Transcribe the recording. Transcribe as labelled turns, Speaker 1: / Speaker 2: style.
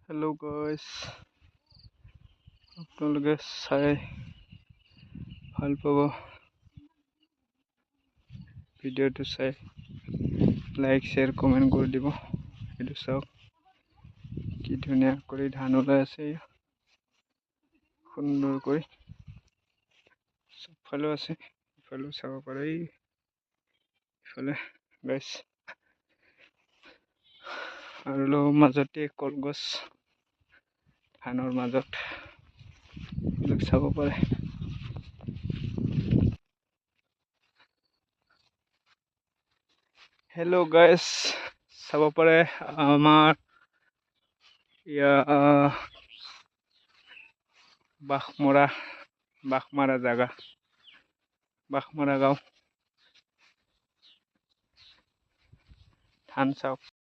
Speaker 1: Hello' গাইছ, আপোনালোকে চাই ভাল পাব। ভিডিঅ'টো চাই লাইক শ্বেয়াৰ কমেণ্ট কৰি দিব। এইটো চাওক কি ধুনীয়া কৰি ধান ওলাই আছে, সুন্দৰকৈ চবফালেও আছে, ইফালেও চাব পাৰে। ইফালে গাইছ আৰু মাজতে কলগছ ধানৰ মাজত চাব পাৰে। হেল্ল' গাইছ, চাব পাৰে আমাৰ বাঘমাৰা জাগা, বাঘমাৰা গাঁও। ধান চাওক।